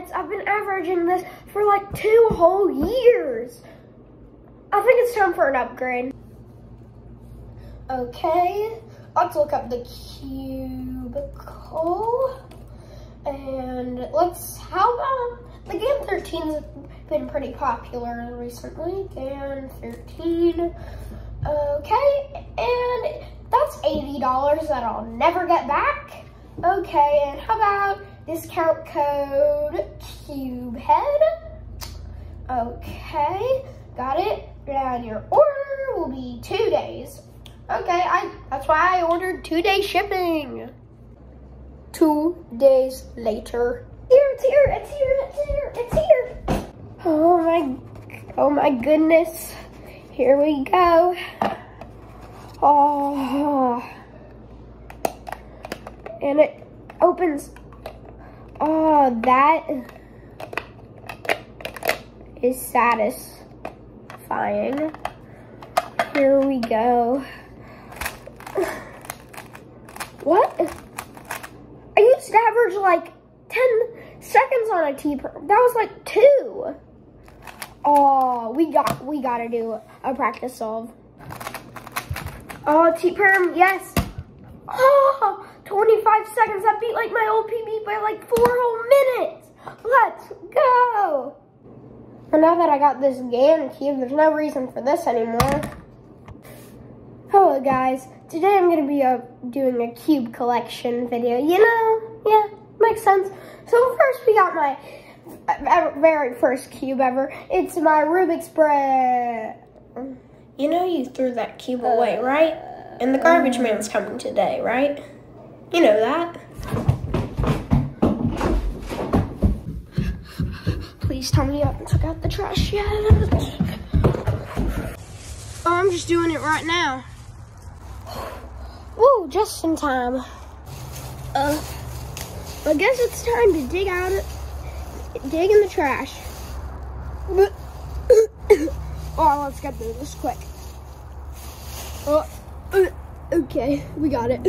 minutes. I've been averaging this for like 2 whole years. I think it's time for an upgrade. Okay, let's look up the cubicle. And how about, the GAN 13's been pretty popular recently. GAN 13, okay, and that's $80 that I'll never get back. Okay, and how about discount code CubeHead? Okay, got it, and your order will be 2 days. Okay, that's why I ordered 2-day shipping. 2 days later. It's here. Oh my goodness. Here we go. Oh. And it opens. Oh, that is satisfying. Here we go. What? I used to average like 10 seconds on a T-perm. That was like 2. Oh, we gotta do a practice solve. Oh, T-perm, yes. Oh, 25 seconds. That beat like my old PB by like 4 whole minutes. Let's go. And now that I got this GAN cube, there's no reason for this anymore. Hello guys, today I'm going to be doing a cube collection video, yeah, makes sense. So first we got my very first cube ever. It's my Rubik's bread. You know you threw that cube away, right? And the garbage man's coming today, right? You know that. Please tell me you haven't took out the trash yet. Oh, I'm just doing it right now. Woo, just in time. I guess it's time to dig in the trash. Oh, let's get through this quick. Oh, okay, we got it.